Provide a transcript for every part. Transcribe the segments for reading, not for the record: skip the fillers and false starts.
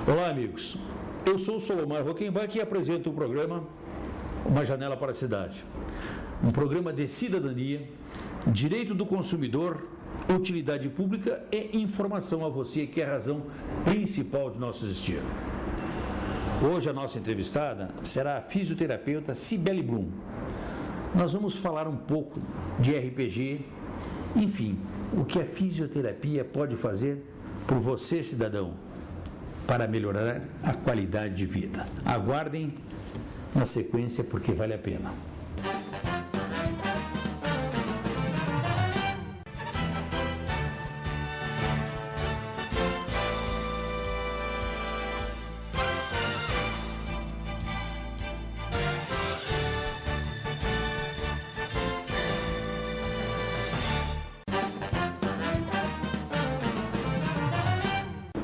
Olá, amigos. Eu sou o Solomar Rockenbach e apresento o programa Uma Janela para a Cidade. Um programa de cidadania, direito do consumidor, utilidade pública e informação a você, que é a razão principal de nosso existir. Hoje a nossa entrevistada será a fisioterapeuta Cibele Brum. Nós vamos falar um pouco de RPG, enfim, o que a fisioterapia pode fazer por você, cidadão, para melhorar a qualidade de vida. Aguardem na sequência, porque vale a pena.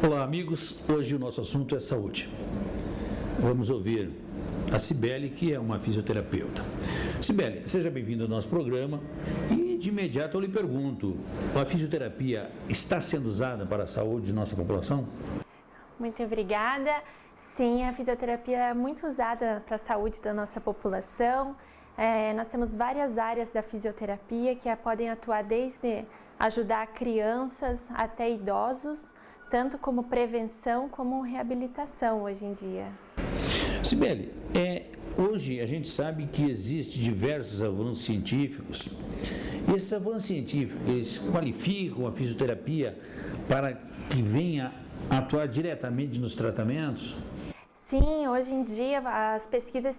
Olá, amigos. Hoje o nosso assunto é saúde. Vamos ouvir a Cibele, que é uma fisioterapeuta. Cibele, seja bem-vinda ao nosso programa e de imediato eu lhe pergunto, a fisioterapia está sendo usada para a saúde de nossa população? Muito obrigada. Sim, a fisioterapia é muito usada para a saúde da nossa população. Nós temos várias áreas da fisioterapia que podem atuar desde ajudar crianças até idosos, tanto como prevenção como reabilitação hoje em dia. Cibele, hoje a gente sabe que existem diversos avanços científicos. E esses avanços científicos, eles qualificam a fisioterapia para que venha atuar diretamente nos tratamentos? Sim, hoje em dia as pesquisas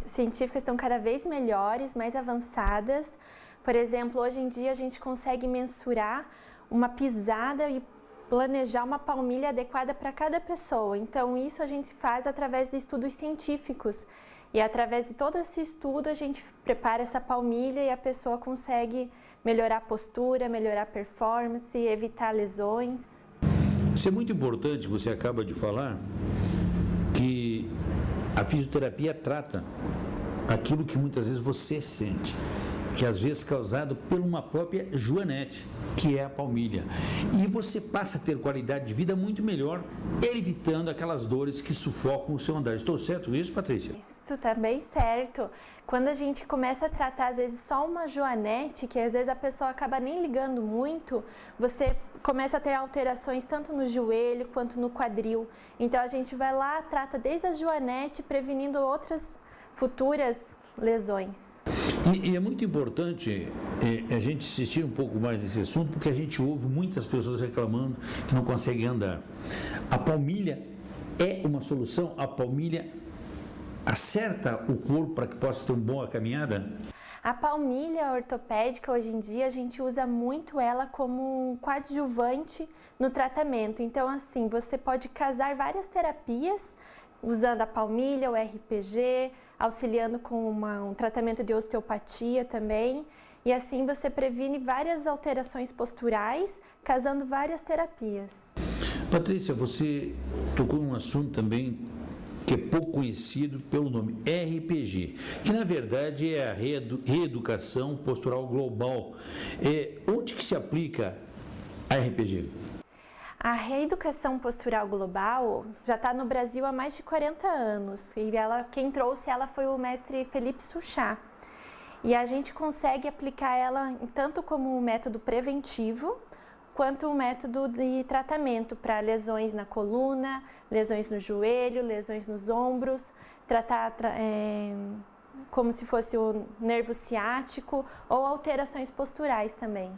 científicas estão cada vez melhores, mais avançadas. Por exemplo, hoje em dia a gente consegue mensurar uma pisada e planejar uma palmilha adequada para cada pessoa. Então, isso a gente faz através de estudos científicos. E através de todo esse estudo, a gente prepara essa palmilha e a pessoa consegue melhorar a postura, melhorar a performance, evitar lesões. Isso é muito importante, você acaba de falar, que a fisioterapia trata aquilo que muitas vezes você sente, que às vezes causado por uma própria joanete, que é a palmilha. E você passa a ter qualidade de vida muito melhor, evitando aquelas dores que sufocam o seu andar. Estou certo nisso, Patrícia? Isso está bem certo. Quando a gente começa a tratar, às vezes, só uma joanete, que às vezes a pessoa acaba nem ligando muito, você começa a ter alterações tanto no joelho quanto no quadril. Então, a gente vai lá, trata desde a joanete, prevenindo outras futuras lesões. E é muito importante a gente insistir um pouco mais nesse assunto, porque a gente ouve muitas pessoas reclamando que não conseguem andar. A palmilha é uma solução? A palmilha acerta o corpo para que possa ter uma boa caminhada? A palmilha ortopédica, hoje em dia, a gente usa muito ela como um coadjuvante no tratamento. Então, assim, você pode casar várias terapias usando a palmilha, o RPG, auxiliando com um tratamento de osteopatia também. E assim você previne várias alterações posturais, casando várias terapias. Patrícia, você tocou em um assunto também que é pouco conhecido pelo nome RPG, que na verdade é a reeducação postural global. Onde que se aplica a RPG? A reeducação postural global já está no Brasil há mais de 40 anos e quem trouxe ela foi o mestre Felipe Suchá. E a gente consegue aplicar ela tanto como um método preventivo, quanto um método de tratamento para lesões na coluna, lesões no joelho, lesões nos ombros, tratar como se fosse o nervo ciático ou alterações posturais também.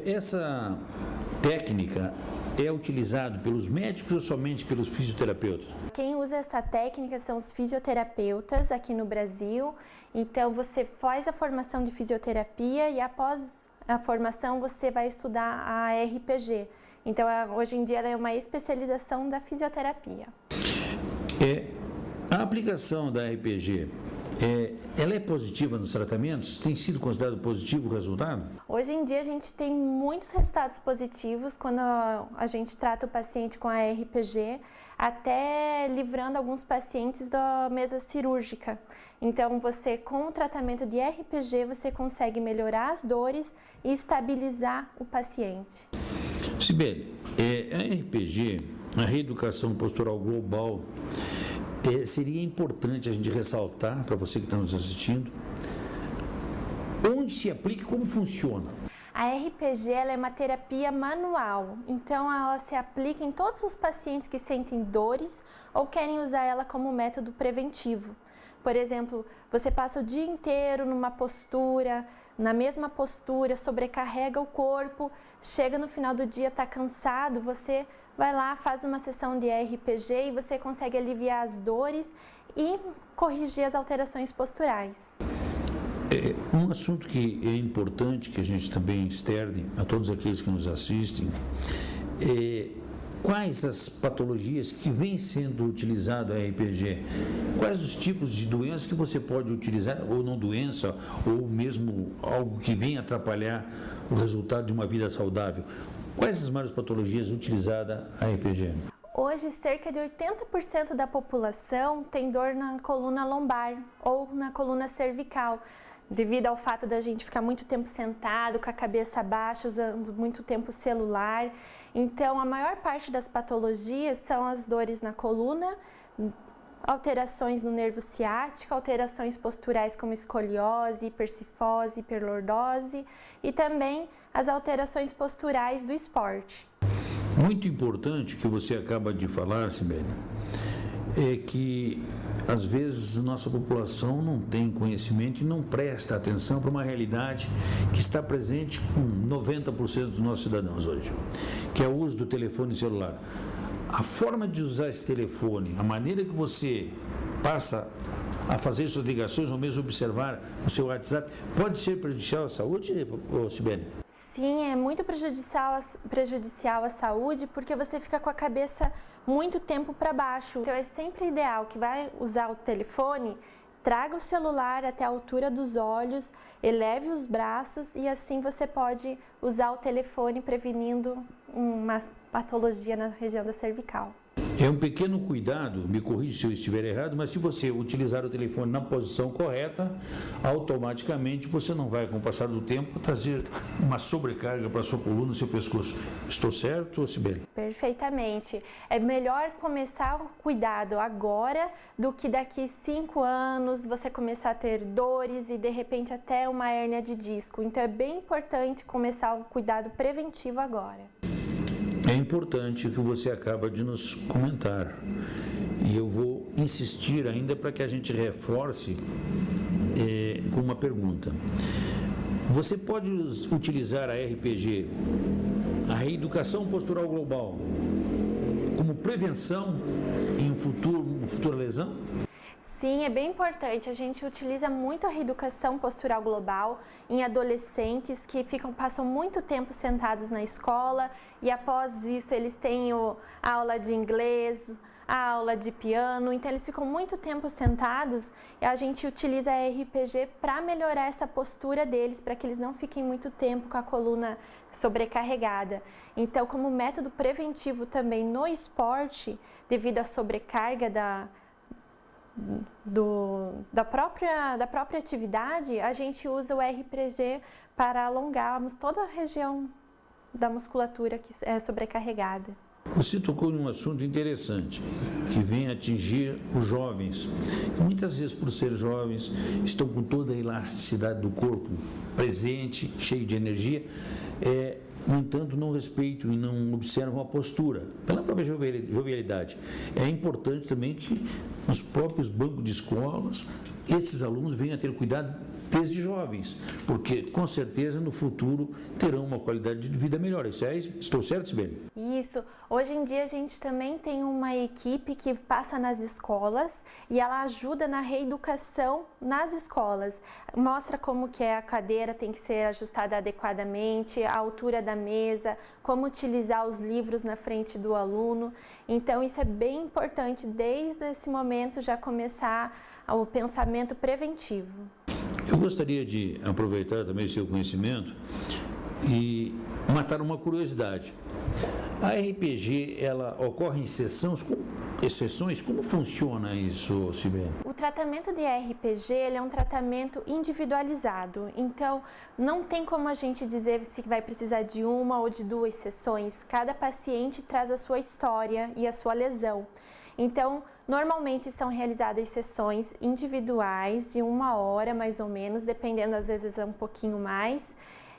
Essa técnica é utilizada pelos médicos ou somente pelos fisioterapeutas? Quem usa essa técnica são os fisioterapeutas aqui no Brasil. Então você faz a formação de fisioterapia e após a formação você vai estudar a RPG. Então hoje em dia ela é uma especialização da fisioterapia. A aplicação da RPG, ela é positiva nos tratamentos? Tem sido considerado positivo o resultado? Hoje em dia a gente tem muitos resultados positivos quando a gente trata o paciente com a RPG, até livrando alguns pacientes da mesa cirúrgica. Então, com o tratamento de RPG, você consegue melhorar as dores e estabilizar o paciente. Cibele, a RPG, a reeducação postural global, seria importante a gente ressaltar, para você que está nos assistindo, onde se aplica e como funciona. A RPG ela é uma terapia manual, então ela se aplica em todos os pacientes que sentem dores ou querem usar ela como método preventivo. Por exemplo, você passa o dia inteiro numa postura, na mesma postura, sobrecarrega o corpo, chega no final do dia, está cansado, você vai lá, faz uma sessão de RPG e você consegue aliviar as dores e corrigir as alterações posturais. Um assunto que é importante que a gente também externe a todos aqueles que nos assistem é quais as patologias que vêm sendo utilizado a RPG, quais os tipos de doenças que você pode utilizar, ou não doença, ou mesmo algo que venha atrapalhar o resultado de uma vida saudável. Quais as maiores patologias utilizadas a RPG? Hoje, cerca de 80% da população tem dor na coluna lombar ou na coluna cervical, devido ao fato da gente ficar muito tempo sentado, com a cabeça baixa, usando muito tempo celular. Então, a maior parte das patologias são as dores na coluna, alterações no nervo ciático, alterações posturais como escoliose, hipercifose, hiperlordose e também as alterações posturais do esporte. Muito importante que você acaba de falar, Sibeli, é que às vezes nossa população não tem conhecimento e não presta atenção para uma realidade que está presente com 90% dos nossos cidadãos hoje, que é o uso do telefone celular. A forma de usar esse telefone, a maneira que você passa a fazer suas ligações ou mesmo observar o seu WhatsApp, pode ser prejudicial à saúde, Sibeli? Sim, é muito prejudicial à saúde porque você fica com a cabeça muito tempo para baixo. Então é sempre ideal que vai usar o telefone, traga o celular até a altura dos olhos, eleve os braços e assim você pode usar o telefone prevenindo uma patologia na região da cervical. É um pequeno cuidado, me corrija se eu estiver errado, mas se você utilizar o telefone na posição correta, automaticamente você não vai, com o passar do tempo, trazer uma sobrecarga para a sua coluna, seu pescoço. Estou certo, Sibeli? Perfeitamente. É melhor começar o cuidado agora do que daqui 5 anos você começar a ter dores e de repente até uma hérnia de disco. Então é bem importante começar o cuidado preventivo agora. É importante o que você acaba de nos comentar e eu vou insistir ainda para que a gente reforce com uma pergunta. Você pode utilizar a RPG, a reeducação postural global, como prevenção em uma futura lesão? Sim, é bem importante. A gente utiliza muito a reeducação postural global em adolescentes que passam muito tempo sentados na escola e após isso eles têm a aula de inglês, a aula de piano, então eles ficam muito tempo sentados e a gente utiliza a RPG para melhorar essa postura deles, para que eles não fiquem muito tempo com a coluna sobrecarregada. Então, como método preventivo também no esporte, devido à sobrecarga da própria atividade, a gente usa o RPG para alongarmos toda a região da musculatura que é sobrecarregada. Você tocou em um assunto interessante, que vem atingir os jovens. Muitas vezes, por ser jovens, estão com toda a elasticidade do corpo presente, cheio de energia, no entanto, não respeitam e não observam a postura, pela própria jovialidade. É importante também que nos próprios bancos de escolas, esses alunos venham a ter cuidado desde jovens, porque com certeza no futuro terão uma qualidade de vida melhor. Estou certo, Sibeli? Isso. Hoje em dia a gente também tem uma equipe que passa nas escolas e ela ajuda na reeducação nas escolas. Mostra como que a cadeira tem que ser ajustada adequadamente, a altura da mesa, como utilizar os livros na frente do aluno. Então isso é bem importante desde esse momento já começar o pensamento preventivo. Eu gostaria de aproveitar também o seu conhecimento e matar uma curiosidade. A RPG, ela ocorre em exceções? Como funciona isso, Sibeli? O tratamento tratamento de RPG ele é um tratamento individualizado, então não tem como a gente dizer se vai precisar de uma ou de 2 sessões. Cada paciente traz a sua história e a sua lesão. Então, normalmente são realizadas sessões individuais de 1 hora mais ou menos, dependendo, às vezes é um pouquinho mais.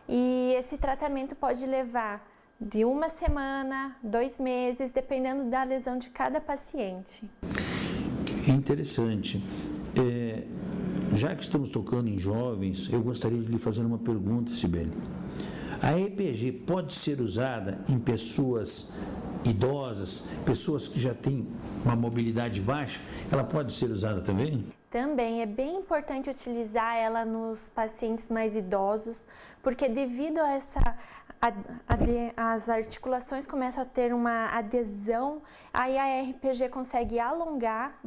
E esse tratamento pode levar de 1 semana, 2 meses, dependendo da lesão de cada paciente. Interessante. Já que estamos tocando em jovens, eu gostaria de lhe fazer uma pergunta, Sibeli. A RPG pode ser usada em pessoas idosas, pessoas que já têm uma mobilidade baixa? Ela pode ser usada também? Também é bem importante utilizar ela nos pacientes mais idosos, porque devido a as articulações começam a ter uma adesão, aí a RPG consegue alongar,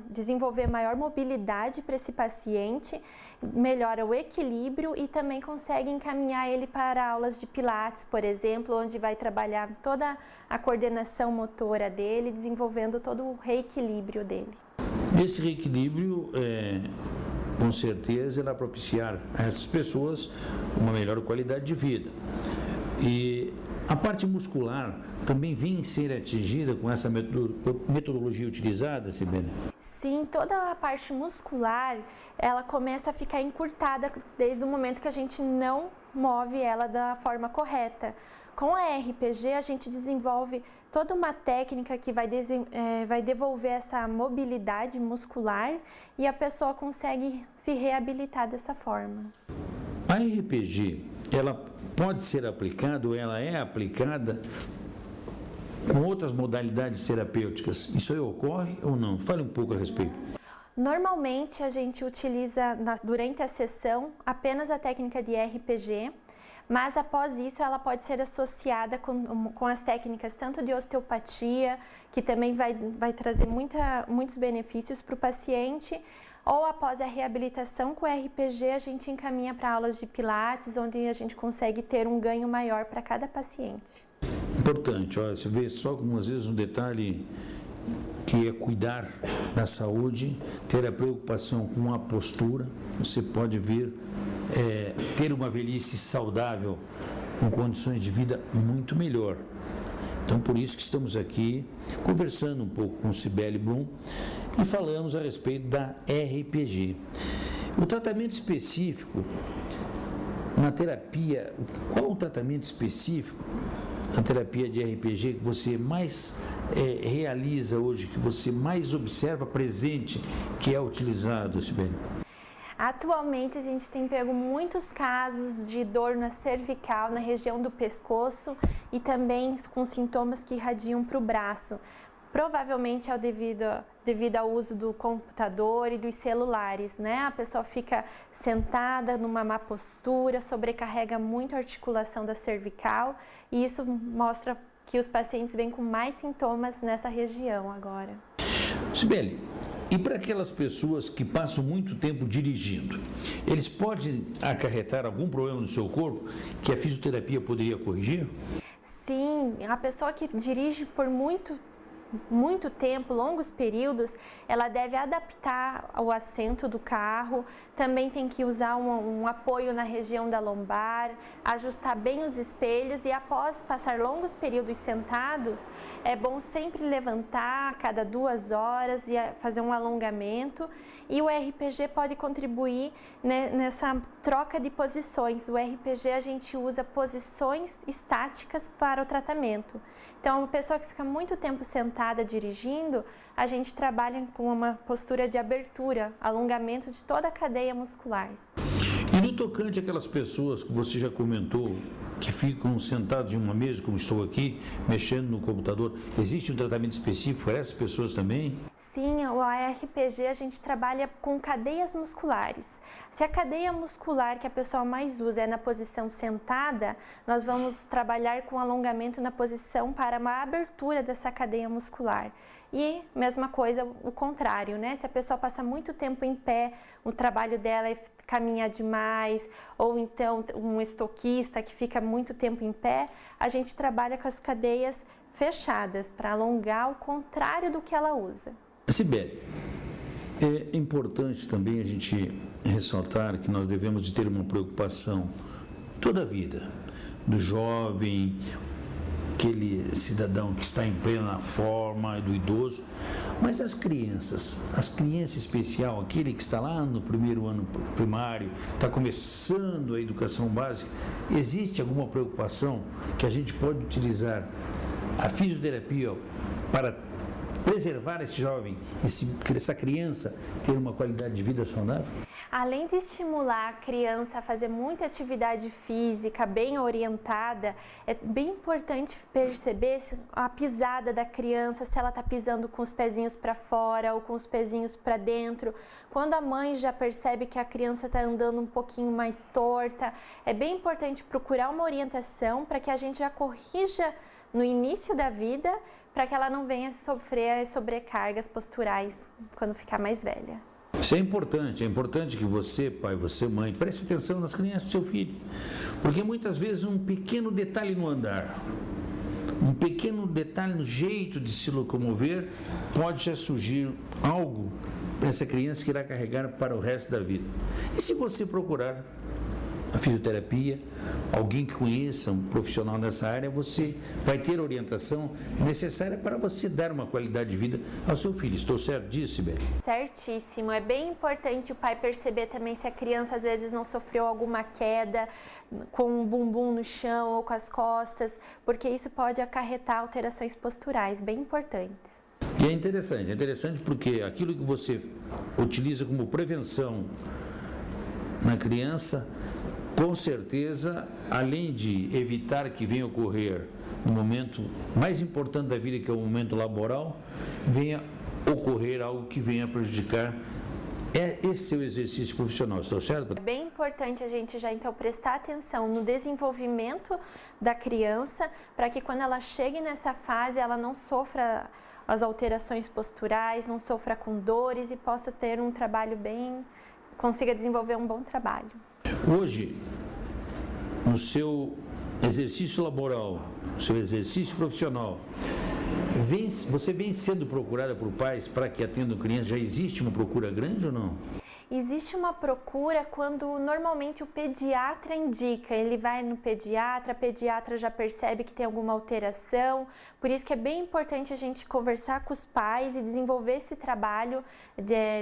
desenvolver maior mobilidade para esse paciente, melhora o equilíbrio e também consegue encaminhar ele para aulas de pilates, por exemplo, onde vai trabalhar toda a coordenação motora dele, desenvolvendo todo o reequilíbrio dele. Esse reequilíbrio, com certeza, irá propiciar a essas pessoas uma melhor qualidade de vida. E a parte muscular também vem ser atingida com essa metodologia utilizada, Sibeli? Sim, toda a parte muscular, ela começa a ficar encurtada desde o momento que a gente não move ela da forma correta. Com a RPG, a gente desenvolve toda uma técnica que vai devolver essa mobilidade muscular e a pessoa consegue se reabilitar dessa forma. A RPG, ela pode ser aplicada ou ela é aplicada com outras modalidades terapêuticas? Isso aí ocorre ou não? Fale um pouco a respeito. Normalmente a gente utiliza durante a sessão apenas a técnica de RPG, mas após isso ela pode ser associada com as técnicas tanto de osteopatia, que também vai trazer muitos benefícios para o paciente, ou após a reabilitação com o RPG a gente encaminha para aulas de pilates, onde a gente consegue ter um ganho maior para cada paciente. Importante, olha, você vê só algumas vezes um detalhe que é cuidar da saúde, ter a preocupação com a postura, você pode vir ter uma velhice saudável, com condições de vida muito melhor. Então, por isso que estamos aqui conversando um pouco com Sibeli Blum e falamos a respeito da RPG. O tratamento específico na terapia, qual é o tratamento específico na terapia de RPG que você mais realiza hoje, que você mais observa presente, que é utilizado, Sibeli? Atualmente a gente tem pego muitos casos de dor na cervical, na região do pescoço e também com sintomas que irradiam para o braço. Provavelmente é devido ao uso do computador e dos celulares, né? A pessoa fica sentada numa má postura, sobrecarrega muito a articulação da cervical e isso mostra que os pacientes vêm com mais sintomas nessa região agora. Sibeli, e para aquelas pessoas que passam muito tempo dirigindo, eles podem acarretar algum problema no seu corpo que a fisioterapia poderia corrigir? Sim, a pessoa que dirige por muito tempo, longos períodos, ela deve adaptar o assento do carro, também tem que usar um apoio na região da lombar, ajustar bem os espelhos e após passar longos períodos sentados, é bom sempre levantar a cada 2 horas e fazer um alongamento. E o RPG pode contribuir nessa troca de posições. O RPG a gente usa posições estáticas para o tratamento. Então, uma pessoa que fica muito tempo sentada dirigindo, a gente trabalha com uma postura de abertura, alongamento de toda a cadeia muscular. E no tocante àquelas pessoas que você já comentou, que ficam sentados em uma mesa, como estou aqui, mexendo no computador, existe um tratamento específico para essas pessoas também? Sim, o RPG a gente trabalha com cadeias musculares. Se a cadeia muscular que a pessoa mais usa é na posição sentada, nós vamos trabalhar com alongamento na posição para uma abertura dessa cadeia muscular. E mesma coisa, o contrário, né? Se a pessoa passa muito tempo em pé, o trabalho dela é caminhar demais, ou então um estoquista que fica muito tempo em pé, a gente trabalha com as cadeias fechadas para alongar o contrário do que ela usa. Sibeli, É importante também a gente ressaltar que nós devemos de ter uma preocupação toda a vida, do jovem, aquele cidadão que está em plena forma, do idoso, mas as crianças especial, aquele que está lá no primeiro ano primário, está começando a educação básica, existe alguma preocupação que a gente pode utilizar a fisioterapia para preservar esse jovem, essa criança ter uma qualidade de vida saudável? Além de estimular a criança a fazer muita atividade física bem orientada, é bem importante perceber a pisada da criança, se ela está pisando com os pezinhos para fora ou com os pezinhos para dentro. Quando a mãe já percebe que a criança está andando um pouquinho mais torta, é bem importante procurar uma orientação para que a gente já corrija no início da vida, para que ela não venha sofrer sobrecargas posturais quando ficar mais velha. Isso é importante que você, pai, você, mãe, preste atenção nas crianças do seu filho, porque muitas vezes um pequeno detalhe no andar, um pequeno detalhe no jeito de se locomover, pode já surgir algo para essa criança que irá carregar para o resto da vida. E se você procurar a fisioterapia, alguém que conheça, um profissional nessa área, você vai ter a orientação necessária para você dar uma qualidade de vida ao seu filho. Estou certo disso, Sibeli? Certíssimo. É bem importante o pai perceber também se a criança às vezes não sofreu alguma queda com o bumbum no chão ou com as costas, porque isso pode acarretar alterações posturais bem importantes. E é interessante porque aquilo que você utiliza como prevenção na criança, com certeza, além de evitar que venha ocorrer no momento mais importante da vida, que é o momento laboral, venha ocorrer algo que venha prejudicar esse seu exercício profissional, estou certo? É bem importante a gente já então prestar atenção no desenvolvimento da criança, para que quando ela chegue nessa fase, ela não sofra as alterações posturais, não sofra com dores e possa ter um trabalho consiga desenvolver um bom trabalho. Hoje, no seu exercício laboral, no seu exercício profissional, você vem sendo procurada por pais para que atendam crianças? Já existe uma procura grande ou não? Existe uma procura quando normalmente o pediatra indica, ele vai no pediatra, a pediatra já percebe que tem alguma alteração, por isso que é bem importante a gente conversar com os pais e desenvolver esse trabalho,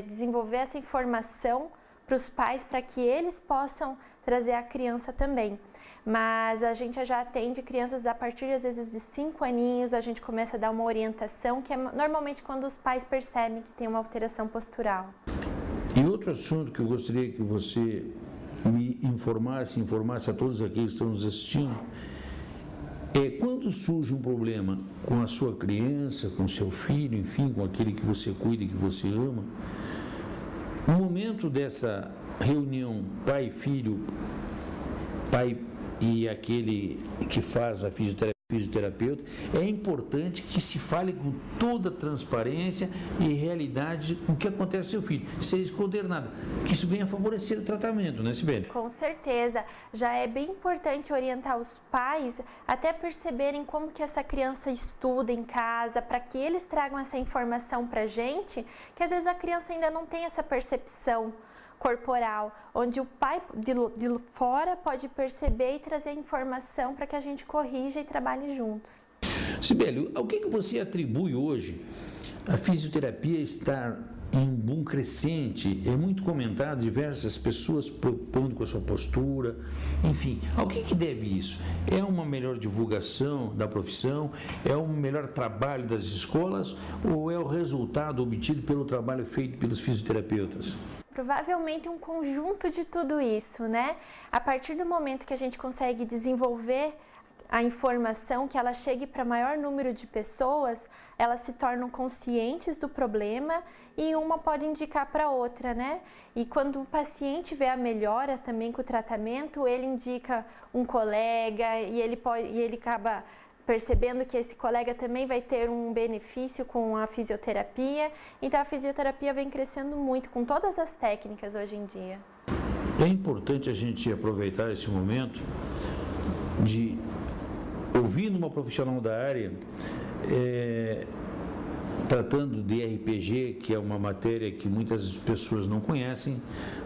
desenvolver essa informação para os pais, para que eles possam trazer a criança também. Mas a gente já atende crianças a partir, às vezes, de 5 aninhos, a gente começa a dar uma orientação, que é normalmente quando os pais percebem que tem uma alteração postural. E outro assunto que eu gostaria que você me informasse a todos aqueles que estão nos assistindo, é quando surge um problema com a sua criança, com o seu filho, enfim, com aquele que você cuida e que você ama, no momento dessa reunião pai-filho, pai e aquele que faz a fisioterapeuta, é importante que se fale com toda transparência e realidade com o que acontece com seu filho, sem esconder nada, que isso venha favorecer o tratamento, né, Sibeli? Com certeza, já é bem importante orientar os pais até perceberem como que essa criança estuda em casa, para que eles tragam essa informação para a gente, que às vezes a criança ainda não tem essa percepção corporal, onde o pai de fora pode perceber e trazer informação para que a gente corrija e trabalhe juntos. Sibeli, ao que você atribui hoje a fisioterapia estar em boom crescente? É muito comentado, diversas pessoas preocupando com a sua postura, enfim, ao que deve isso? É uma melhor divulgação da profissão? É um melhor trabalho das escolas? Ou é o resultado obtido pelo trabalho feito pelos fisioterapeutas? Provavelmente um conjunto de tudo isso, né? A partir do momento que a gente consegue desenvolver a informação, que ela chegue para maior número de pessoas, elas se tornam conscientes do problema e uma pode indicar para outra, né? E quando o paciente vê a melhora também com o tratamento, ele indica um colega e ele acaba percebendo que esse colega também vai ter um benefício com a fisioterapia. Então a fisioterapia vem crescendo muito com todas as técnicas hoje em dia. É importante a gente aproveitar esse momento de, ouvindo uma profissional da área, tratando de RPG, que é uma matéria que muitas pessoas não conhecem,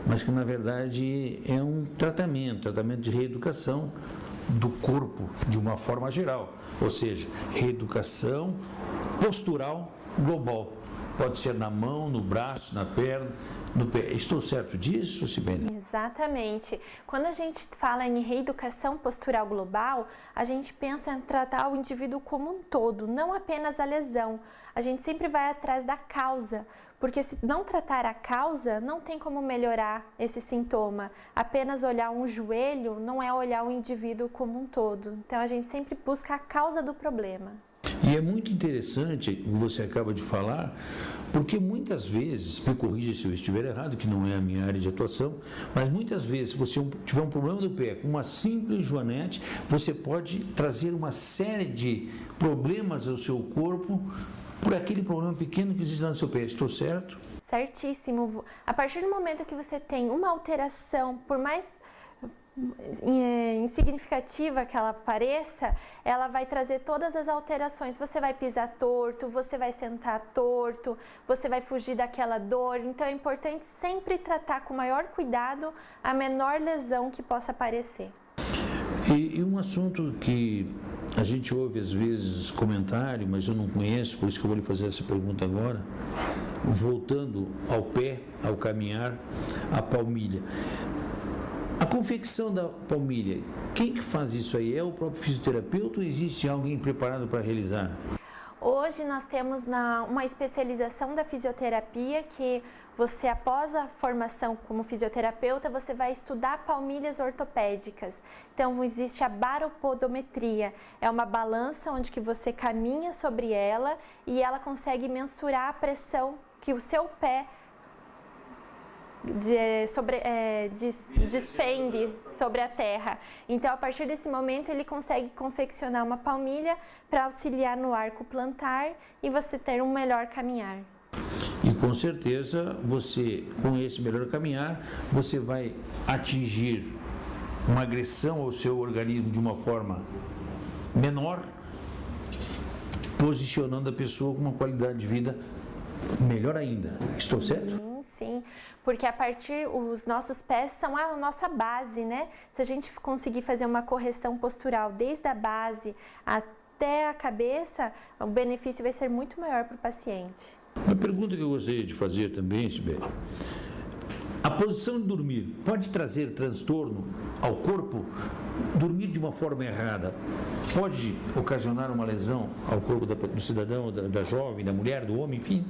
mas que na verdade é um tratamento de reeducação do corpo de uma forma geral, ou seja, reeducação postural global. Pode ser na mão, no braço, na perna, no pé. Estou certo disso, Sibeli? Exatamente. Quando a gente fala em reeducação postural global, a gente pensa em tratar o indivíduo como um todo, não apenas a lesão. A gente sempre vai atrás da causa, porque se não tratar a causa, não tem como melhorar esse sintoma. Apenas olhar um joelho não é olhar o indivíduo como um todo. Então a gente sempre busca a causa do problema. E é muito interessante o que você acaba de falar, porque muitas vezes, me corrija se eu estiver errado, que não é a minha área de atuação, mas muitas vezes, se você tiver um problema no pé, com uma simples joanete, você pode trazer uma série de problemas ao seu corpo por aquele problema pequeno que existe lá no seu pé. Estou certo? Certíssimo. A partir do momento que você tem uma alteração, por mais insignificativa que ela pareça, ela vai trazer todas as alterações. Você vai pisar torto, você vai sentar torto, você vai fugir daquela dor. Então é importante sempre tratar com o maior cuidado a menor lesão que possa aparecer. E um assunto que a gente ouve às vezes comentário, mas eu não conheço, por isso que eu vou lhe fazer essa pergunta agora, voltando ao pé, ao caminhar, a palmilha. A confecção da palmilha, quem que faz isso aí? É o próprio fisioterapeuta ou existe alguém preparado para realizar? Hoje nós temos uma especialização da fisioterapia que você, após a formação como fisioterapeuta, você vai estudar palmilhas ortopédicas. Então existe a baropodometria, é uma balança onde que você caminha sobre ela e ela consegue mensurar a pressão que o seu pé despende sobre a terra. Então, a partir desse momento, ele consegue confeccionar uma palmilha para auxiliar no arco plantar e você ter um melhor caminhar. E com certeza, você, com esse melhor caminhar, você vai atingir uma agressão ao seu organismo de uma forma menor, posicionando a pessoa com uma qualidade de vida melhor ainda. Estou certo? Sim, porque os nossos pés são a nossa base, né? Se a gente conseguir fazer uma correção postural desde a base até a cabeça, o benefício vai ser muito maior para o paciente. Uma pergunta que eu gostaria de fazer também, Sibeli. A posição de dormir pode trazer transtorno ao corpo? Dormir de uma forma errada pode ocasionar uma lesão ao corpo do cidadão, da jovem, da mulher, do homem, enfim?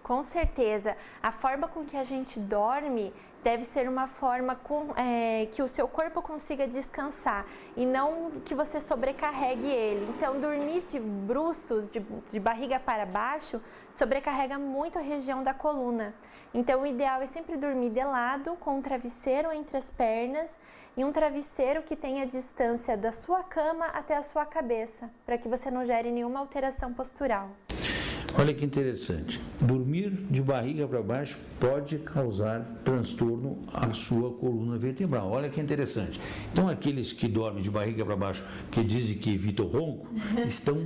Com certeza, a forma com que a gente dorme deve ser uma forma que o seu corpo consiga descansar e não que você sobrecarregue ele. Então, dormir de bruços, de barriga para baixo, sobrecarrega muito a região da coluna. Então, o ideal é sempre dormir de lado, com um travesseiro entre as pernas e um travesseiro que tenha distância da sua cama até a sua cabeça, para que você não gere nenhuma alteração postural. Olha que interessante, dormir de barriga para baixo pode causar transtorno à sua coluna vertebral. Olha que interessante. Então, aqueles que dormem de barriga para baixo, que dizem que evitam o ronco, estão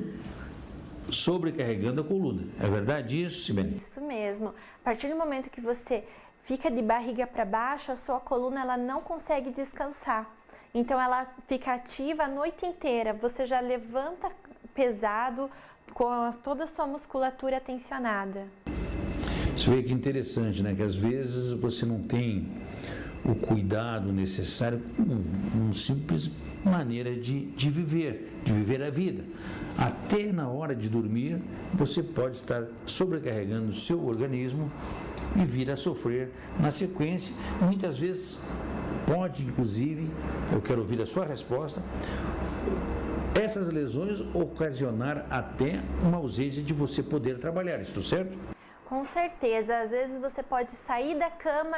sobrecarregando a coluna. É verdade isso, Sibeli? Isso mesmo. A partir do momento que você fica de barriga para baixo, a sua coluna ela não consegue descansar. Então, ela fica ativa a noite inteira. Você já levanta pesado, com toda a sua musculatura tensionada. Você vê que interessante, né? Que às vezes você não tem o cuidado necessário, uma simples maneira de viver a vida. Até na hora de dormir, você pode estar sobrecarregando o seu organismo e vir a sofrer na sequência. Muitas vezes pode, inclusive, eu quero ouvir a sua resposta, essas lesões ocasionar até uma ausência de você poder trabalhar, estou certo? Com certeza, às vezes você pode sair da cama,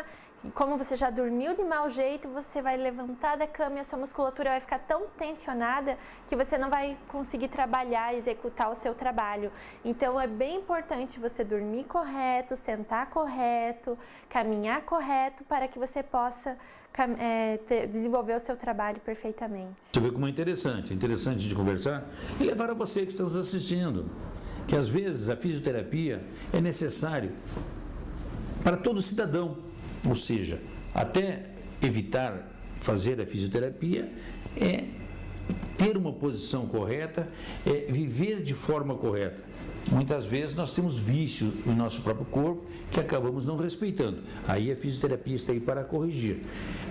como você já dormiu de mau jeito, você vai levantar da cama e a sua musculatura vai ficar tão tensionada que você não vai conseguir trabalhar, executar o seu trabalho. Então é bem importante você dormir correto, sentar correto, caminhar correto para que você possa desenvolver o seu trabalho perfeitamente. Você vê como é interessante de conversar e levar a você que está nos assistindo. que às vezes a fisioterapia é necessário para todo cidadão, ou seja, até evitar fazer a fisioterapia é ter uma posição correta, é viver de forma correta. Muitas vezes nós temos vícios no nosso próprio corpo que acabamos não respeitando. Aí a fisioterapia está aí para corrigir.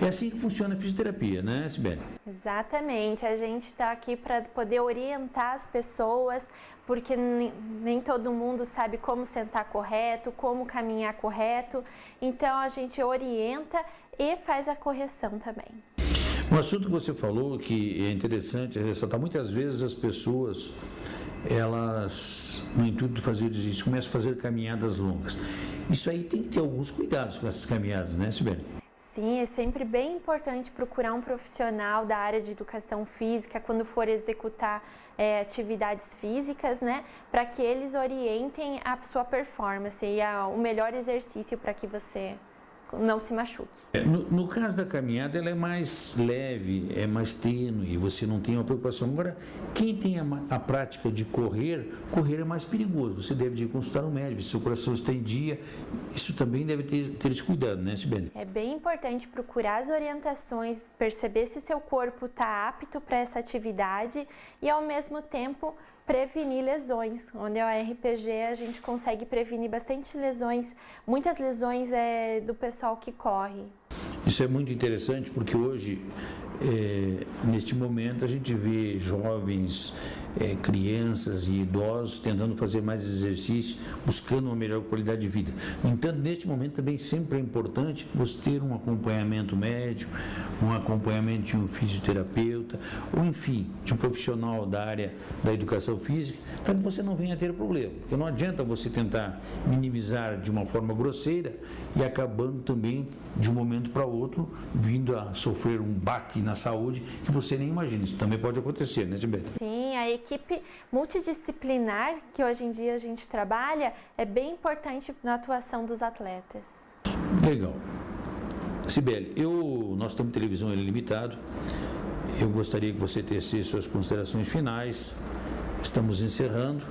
É assim que funciona a fisioterapia, né, Sibeli? Exatamente. A gente está aqui para poder orientar as pessoas, porque nem todo mundo sabe como sentar correto, como caminhar correto. Então a gente orienta e faz a correção também. Um assunto que você falou que é interessante é ressaltar, muitas vezes as pessoas, elas, no intuito de fazer exercício, começam a fazer caminhadas longas. Isso aí tem que ter alguns cuidados com essas caminhadas, né, Sibeli? Sim, é sempre bem importante procurar um profissional da área de educação física quando for executar atividades físicas, né? Para que eles orientem a sua performance e o melhor exercício para que você não se machuque. No caso da caminhada, ela é mais leve, é mais tênue, você não tem uma preocupação. Agora, quem tem a prática de correr é mais perigoso. Você deve consultar um médico, se seu coração está em dia, isso também deve ter esse cuidado, né, Sibeli? É bem importante procurar as orientações, perceber se seu corpo está apto para essa atividade e, ao mesmo tempo, prevenir lesões. Onde é o RPG, a gente consegue prevenir bastante lesões, muitas lesões do pessoal que corre. Isso é muito interessante porque hoje, neste momento, a gente vê jovens, crianças e idosos tentando fazer mais exercício, buscando uma melhor qualidade de vida. No entanto, neste momento também sempre é importante você ter um acompanhamento médico, um acompanhamento de um fisioterapeuta, ou enfim, de um profissional da área da educação física, para que você não venha a ter problema. Porque não adianta você tentar minimizar de uma forma grosseira e acabando também, de um momento para outro, vindo a sofrer um baque na saúde que você nem imagina. Isso também pode acontecer, né, Sibeli? Sim, a equipe multidisciplinar que hoje em dia a gente trabalha é bem importante na atuação dos atletas. Legal. Sibeli, nós estamos em televisão ilimitado. Eu gostaria que você tecesse suas considerações finais. Estamos encerrando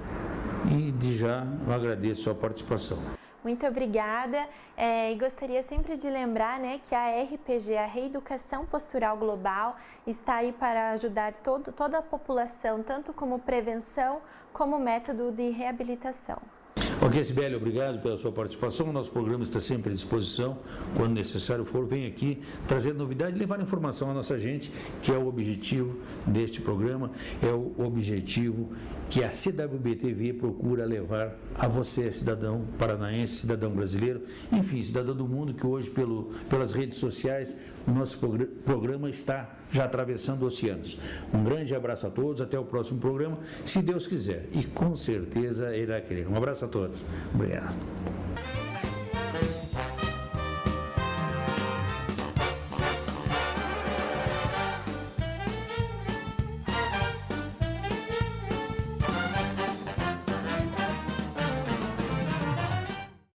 e de já eu agradeço a sua participação. Muito obrigada e gostaria sempre de lembrar, né, que a RPG, a Reeducação Postural Global, está aí para ajudar toda a população, tanto como prevenção como método de reabilitação. Ok, Sibeli, obrigado pela sua participação. O nosso programa está sempre à disposição. Quando necessário for, vem aqui trazer novidade e levar informação à nossa gente, que é o objetivo deste programa, é o objetivo que a CWB-TV procura levar a você, cidadão paranaense, cidadão brasileiro, enfim, cidadão do mundo, que hoje, pelas redes sociais, o nosso programa está já atravessando oceanos. Um grande abraço a todos, até o próximo programa, se Deus quiser, e com certeza irá querer. Um abraço a todos. Obrigado.